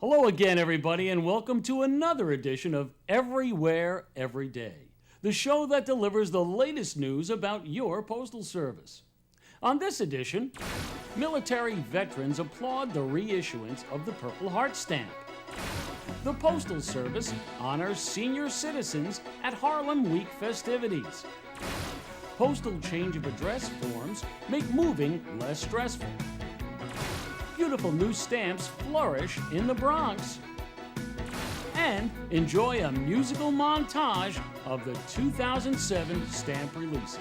Hello again, everybody, and welcome to another edition of Everywhere, Every Day, the show that delivers the latest news about your postal service. On this edition, military veterans applaud the reissuance of the Purple Heart stamp. The Postal Service honors senior citizens at Harlem Week festivities. Postal change of address forms make moving less stressful. Beautiful new stamps flourish in the Bronx. And enjoy a musical montage of the 2007 stamp releases.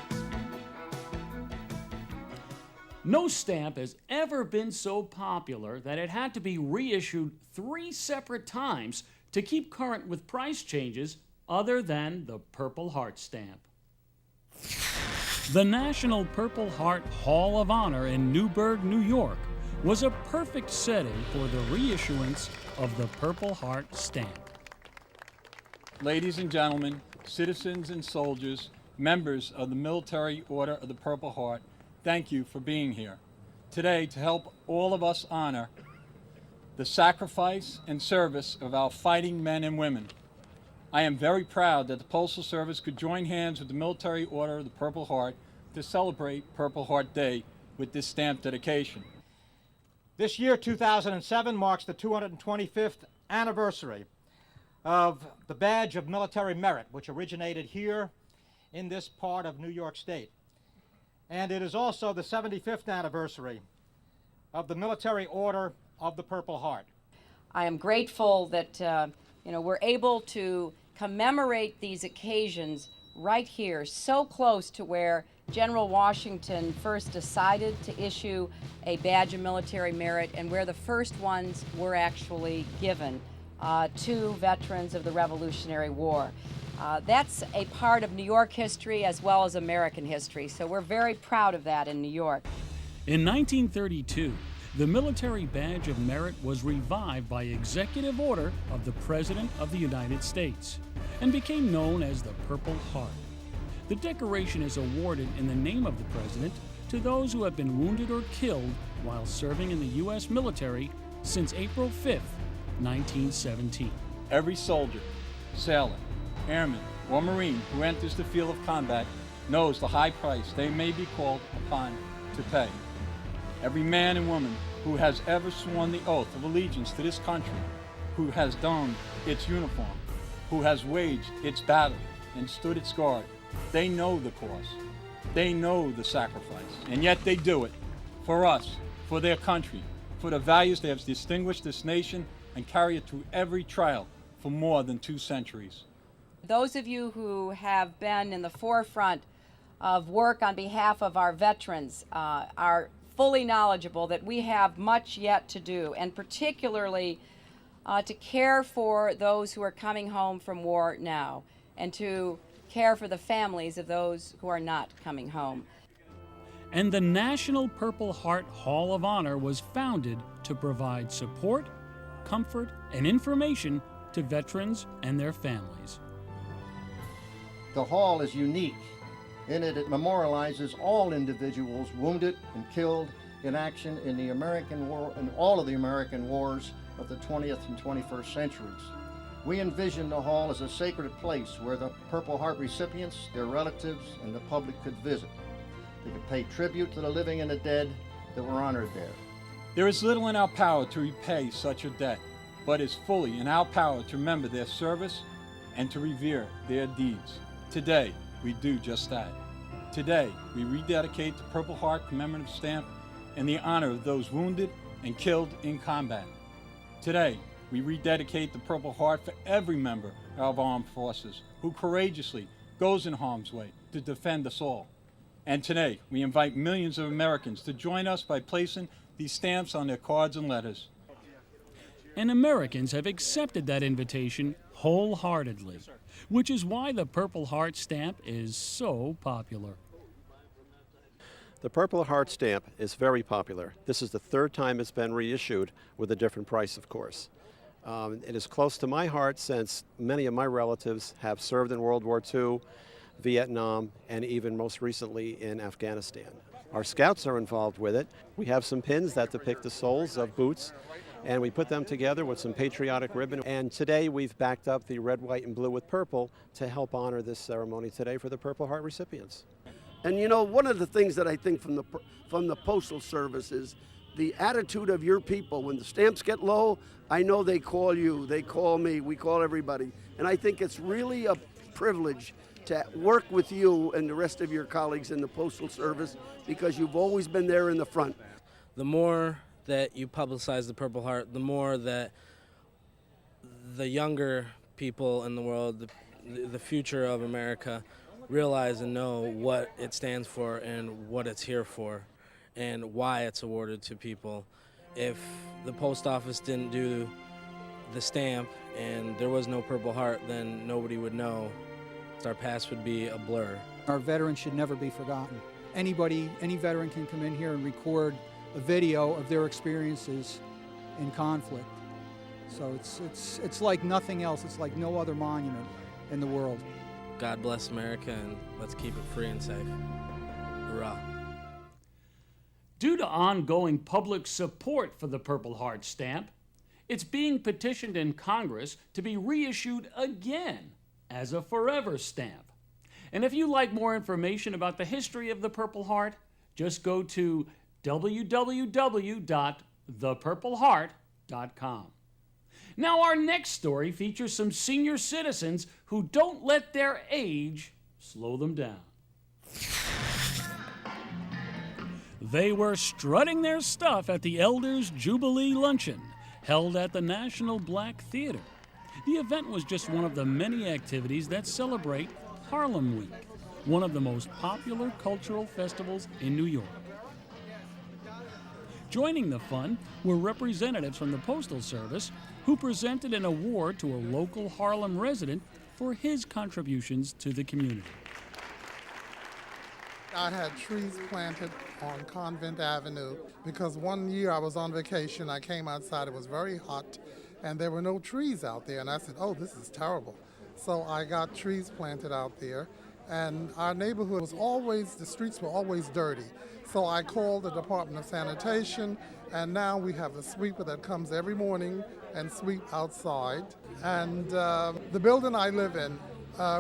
No stamp has ever been so popular that it had to be reissued 3 separate times to keep current with price changes other than the Purple Heart stamp. The National Purple Heart Hall of Honor in Newburgh, New York was a perfect setting for the reissuance of the Purple Heart stamp. Ladies and gentlemen, citizens and soldiers, members of the Military Order of the Purple Heart, thank you for being here today to help all of us honor the sacrifice and service of our fighting men and women. I am very proud that the Postal Service could join hands with the Military Order of the Purple Heart to celebrate Purple Heart Day with this stamp dedication. This year, 2007, marks the 225th anniversary of the Badge of Military Merit, which originated here in this part of New York State. And it is also the 75th anniversary of the Military Order of the Purple Heart. I am grateful that we're able to commemorate these occasions right here, so close to where General Washington first decided to issue a badge of military merit and where the first ones were actually given to veterans of the Revolutionary War. That's a part of New York history as well as American history, so we're very proud of that in New York. In 1932, the Military Badge of Merit was revived by executive order of the President of the United States and became known as the Purple Heart. The decoration is awarded in the name of the President to those who have been wounded or killed while serving in the U.S. military since April 5, 1917. Every soldier, sailor, airman, or Marine who enters the field of combat knows the high price they may be called upon to pay. Every man and woman who has ever sworn the oath of allegiance to this country, who has donned its uniform, who has waged its battle and stood its guard, they know the cost. They know the sacrifice. And yet they do it for us, for their country, for the values that have distinguished this nation and carry it through every trial for more than 2 centuries. Those of you who have been in the forefront of work on behalf of our veterans are fully knowledgeable that we have much yet to do, and particularly to care for those who are coming home from war now, and to care for the families of those who are not coming home. And the National Purple Heart Hall of Honor was founded to provide support, comfort, and information to veterans and their families. The hall is unique. In it, it memorializes all individuals wounded and killed in action in the American war and all of the American wars of the 20th and 21st centuries. We envision the hall as a sacred place where the Purple Heart recipients, their relatives, and the public could visit. They could pay tribute to the living and the dead that were honored there. There is little in our power to repay such a debt, but is fully in our power to remember their service and to revere their deeds. Today, we do just that. Today, we rededicate the Purple Heart commemorative stamp in the honor of those wounded and killed in combat. Today, we rededicate the Purple Heart for every member of our armed forces who courageously goes in harm's way to defend us all. And today, we invite millions of Americans to join us by placing these stamps on their cards and letters. And Americans have accepted that invitation wholeheartedly, which is why the Purple Heart stamp is so popular. The Purple Heart stamp is very popular. This is the 3rd time it's been reissued with a different price, of course. It is close to my heart since many of my relatives have served in World War II, Vietnam, and even most recently in Afghanistan. Our scouts are involved with it. We have some pins that depict the soles of boots, and we put them together with some patriotic ribbon. And today we've backed up the red, white, and blue with purple to help honor this ceremony today for the Purple Heart recipients. And you know, one of the things that I think from the Postal Service is the attitude of your people. When the stamps get low, I know they call you, they call me, we call everybody. And I think it's really a privilege to work with you and the rest of your colleagues in the Postal Service because you've always been there in the front. The more that you publicize the Purple Heart, the more that the younger people in the world, the future of America, realize and know what it stands for and what it's here for and why it's awarded to people. If the post office didn't do the stamp and there was no Purple Heart, then nobody would know. Our past would be a blur. Our veterans should never be forgotten. Any veteran can come in here and record a video of their experiences in conflict. So it's like nothing else. It's like no other monument in the world. God bless America, and let's keep it free and safe. Hurrah. Due to ongoing public support for the Purple Heart stamp, it's being petitioned in Congress to be reissued again as a forever stamp. And if you'd like more information about the history of the Purple Heart, just go to www.thepurpleheart.com. Now, our next story features some senior citizens who don't let their age slow them down. They were strutting their stuff at the Elders Jubilee Luncheon, held at the National Black Theater. The event was just one of the many activities that celebrate Harlem Week, one of the most popular cultural festivals in New York. Joining the fun were representatives from the Postal Service who presented an award to a local Harlem resident for his contributions to the community. I had trees planted on Convent Avenue because one year I was on vacation. I came outside, it was very hot, and there were no trees out there. And I said, oh, this is terrible. So I got trees planted out there, and our neighborhood was always, the streets were always dirty. So I called the Department of Sanitation, and now we have a sweeper that comes every morning and sweep outside. And the building I live in,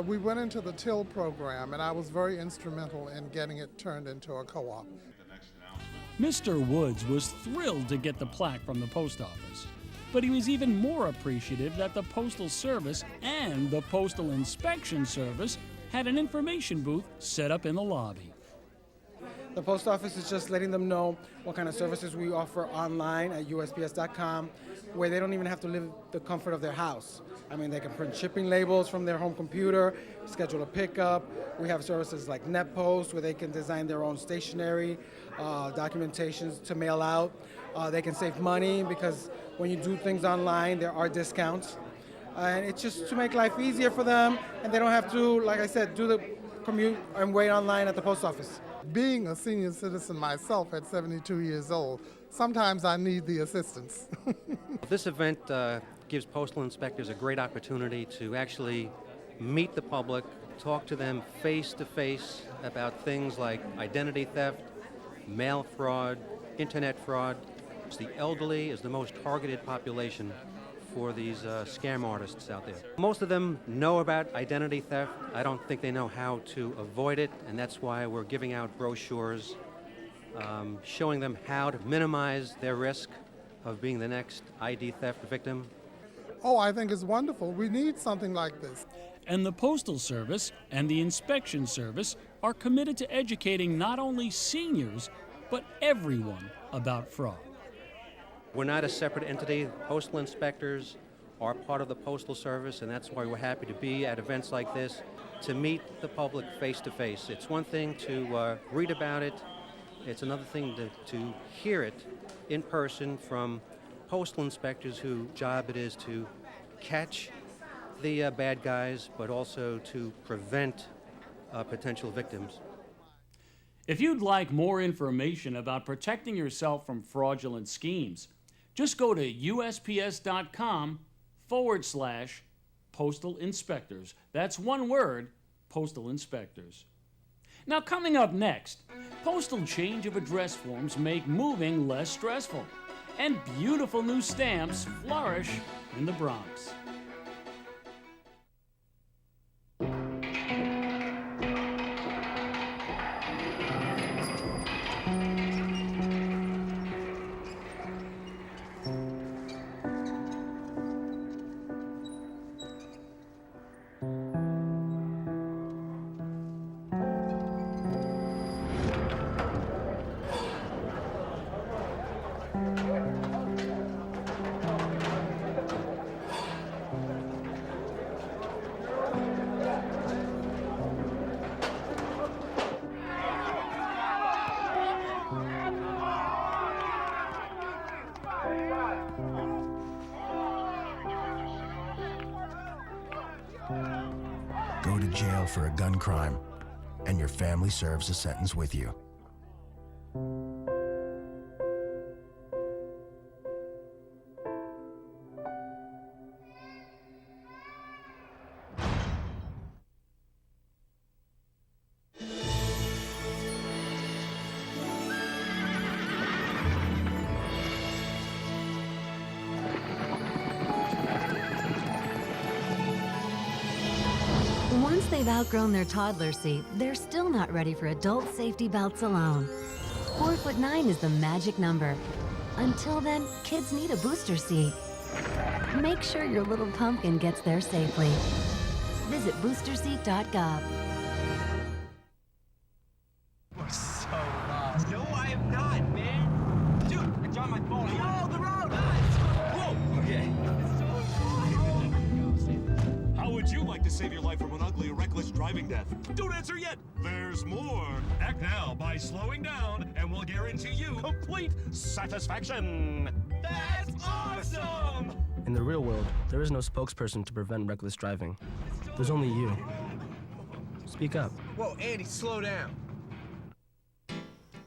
we went into the TIL program, and I was very instrumental in getting it turned into a co-op. Mr. Woods was thrilled to get the plaque from the post office, but he was even more appreciative that the Postal Service and the Postal Inspection Service had an information booth set up in the lobby. The post office is just letting them know what kind of services we offer online at USPS.com, where they don't even have to leave the comfort of their house. I mean, they can print shipping labels from their home computer, schedule a pickup. We have services like NetPost, where they can design their own stationery, documentations to mail out. They can save money because when you do things online, there are discounts. And it's just to make life easier for them, and they don't have to, like I said, do the commute and wait online at the post office. Being a senior citizen myself at 72 years old, sometimes I need the assistance. This event gives postal inspectors a great opportunity to actually meet the public, talk to them face to face about things like identity theft, mail fraud, internet fraud. The elderly is the most targeted population for these scam artists out there. Most of them know about identity theft. I don't think they know how to avoid it, and that's why we're giving out brochures showing them how to minimize their risk of being the next ID theft victim. Oh, I think it's wonderful. We need something like this. And the Postal Service and the Inspection Service are committed to educating not only seniors, but everyone about fraud. We're not a separate entity. Postal inspectors are part of the Postal Service, and that's why we're happy to be at events like this to meet the public face to face. It's one thing to read about it. It's another thing to hear it in person from postal inspectors whose job it is to catch the bad guys, but also to prevent potential victims. If you'd like more information about protecting yourself from fraudulent schemes, just go to USPS.com/postal inspectors. That's one word, postal inspectors. Now, coming up next, postal change of address forms make moving less stressful, and beautiful new stamps flourish in the Bronx. Go to jail for a gun crime, and your family serves a sentence with you. Once they've outgrown their toddler seat, they're still not ready for adult safety belts alone. 4'9" is the magic number. Until then, kids need a booster seat. Make sure your little pumpkin gets there safely. Visit boosterseat.gov. We're so lost. No, I am not, man. Dude, I dropped my phone. Yo, the road! Whoa! Okay. How would you like to save your life from an ugly, reckless driving death? Don't answer yet. There's more. Act now by slowing down, and we'll guarantee you complete satisfaction. That's awesome! In the real world, there is no spokesperson to prevent reckless driving. There's only you. Speak up. Whoa, Andy, slow down.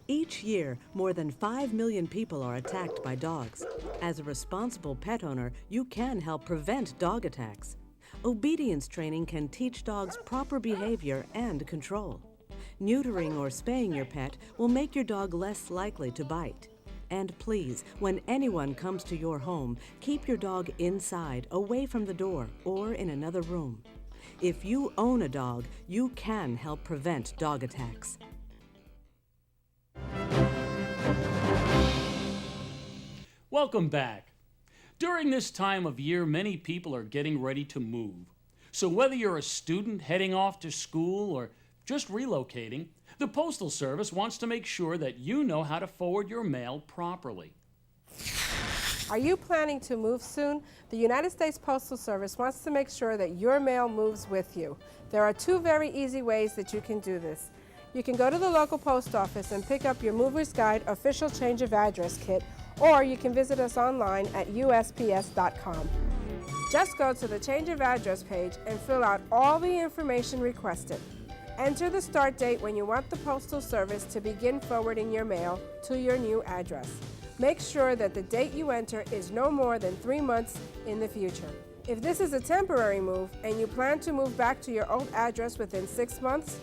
Each year, more than 5 million people are attacked by dogs. As a responsible pet owner, you can help prevent dog attacks. Obedience training can teach dogs proper behavior and control. Neutering or spaying your pet will make your dog less likely to bite. And please, when anyone comes to your home, keep your dog inside, away from the door, or in another room. If you own a dog, you can help prevent dog attacks. Welcome back. During this time of year, many people are getting ready to move. So whether you're a student heading off to school or just relocating, the Postal Service wants to make sure that you know how to forward your mail properly. Are you planning to move soon? The United States Postal Service wants to make sure that your mail moves with you. There are 2 very easy ways that you can do this. You can go to the local post office and pick up your Mover's Guide official change of address kit, or you can visit us online at USPS.com. Just go to the change of address page and fill out all the information requested. Enter the start date when you want the Postal Service to begin forwarding your mail to your new address. Make sure that the date you enter is no more than 3 months in the future. If this is a temporary move and you plan to move back to your old address within 6 months,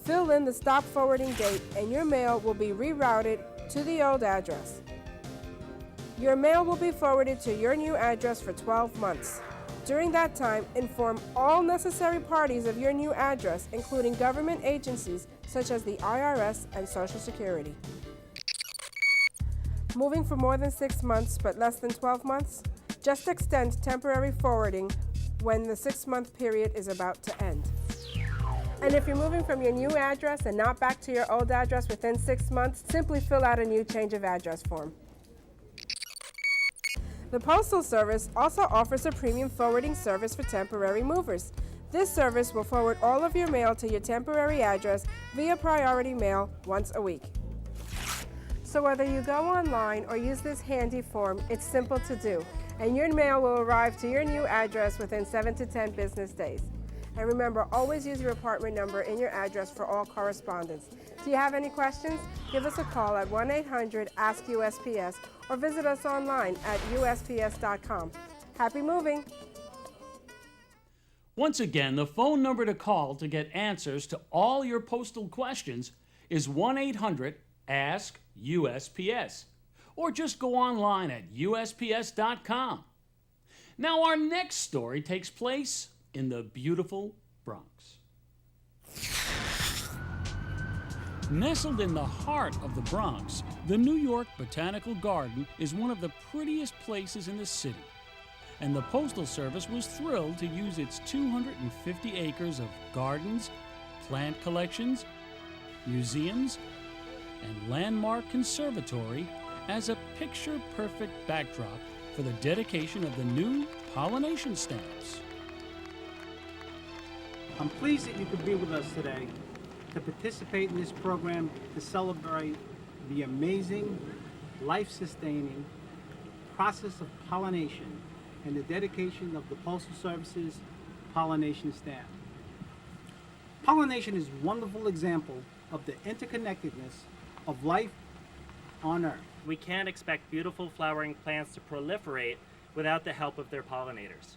fill in the stop forwarding date and your mail will be rerouted to the old address. Your mail will be forwarded to your new address for 12 months. During that time, inform all necessary parties of your new address, including government agencies such as the IRS and Social Security. Moving for more than 6 months but less than 12 months? Just extend temporary forwarding when the 6-month period is about to end. And if you're moving from your new address and not back to your old address within 6 months, simply fill out a new change of address form. The Postal Service also offers a premium forwarding service for temporary movers. This service will forward all of your mail to your temporary address via priority mail once a week. So whether you go online or use this handy form, it's simple to do, and your mail will arrive to your new address within 7 to 10 business days. And remember, always use your apartment number in your address for all correspondence. Do you have any questions? Give us a call at 1-800-ASK-USPS or visit us online at USPS.com. Happy moving! Once again, the phone number to call to get answers to all your postal questions is 1-800-ASK-USPS, or just go online at USPS.com. Now, our next story takes place in the beautiful Bronx. Nestled in the heart of the Bronx, the New York Botanical Garden is one of the prettiest places in the city. And the Postal Service was thrilled to use its 250 acres of gardens, plant collections, museums, and landmark conservatory as a picture-perfect backdrop for the dedication of the new pollination stamps. I'm pleased that you could be with us today to participate in this program to celebrate the amazing, life-sustaining process of pollination and the dedication of the Postal Service's pollination stamp. Pollination is a wonderful example of the interconnectedness of life on Earth. We can't expect beautiful flowering plants to proliferate without the help of their pollinators.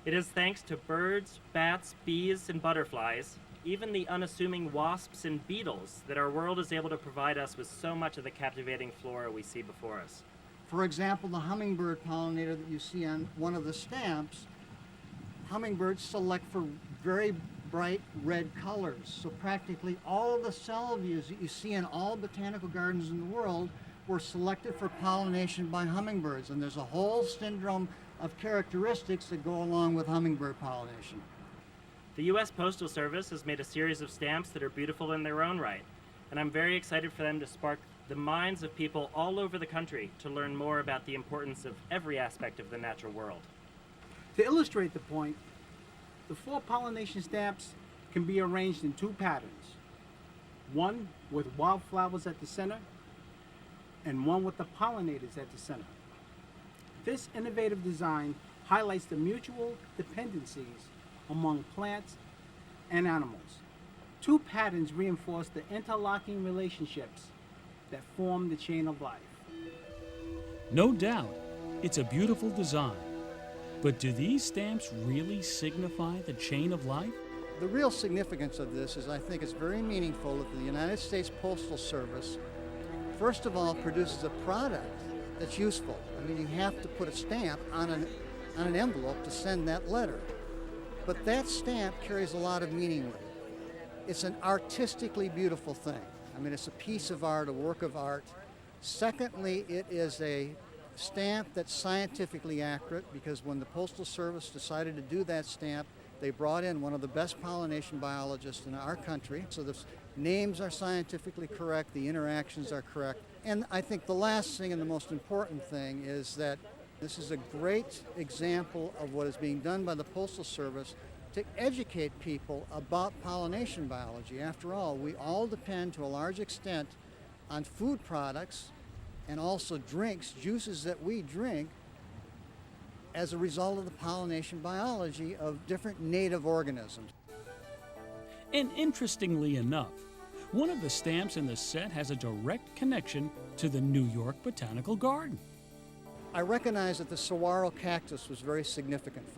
It is thanks to birds, bats, bees, and butterflies, even the unassuming wasps and beetles, that our world is able to provide us with so much of the captivating flora we see before us. For example, the hummingbird pollinator that you see on one of the stamps, hummingbirds select for very bright red colors. So practically all of the salvias that you see in all botanical gardens in the world were selected for pollination by hummingbirds. And there's a whole syndrome of characteristics that go along with hummingbird pollination. The U.S. Postal Service has made a series of stamps that are beautiful in their own right, and I'm very excited for them to spark the minds of people all over the country to learn more about the importance of every aspect of the natural world. To illustrate the point, the 4 pollination stamps can be arranged in 2 patterns. One with wildflowers at the center, and one with the pollinators at the center. This innovative design highlights the mutual dependencies among plants and animals. 2 patterns reinforce the interlocking relationships that form the chain of life. No doubt, it's a beautiful design. But do these stamps really signify the chain of life? The real significance of this is I think it's very meaningful that the United States Postal Service, first of all, produces a product that's useful. I mean, you have to put a stamp on an envelope to send that letter. But that stamp carries a lot of meaning with it. It's an artistically beautiful thing. I mean, it's a piece of art, a work of art. Secondly, it is a stamp that's scientifically accurate, because when the Postal Service decided to do that stamp, they brought in one of the best pollination biologists in our country. So the names are scientifically correct, the interactions are correct. And I think the last thing and the most important thing is that this is a great example of what is being done by the Postal Service to educate people about pollination biology. After all, we all depend to a large extent on food products and also drinks, juices that we drink, as a result of the pollination biology of different native organisms. And interestingly enough, one of the stamps in the set has a direct connection to the New York Botanical Garden. I recognize that the saguaro cactus was very significant.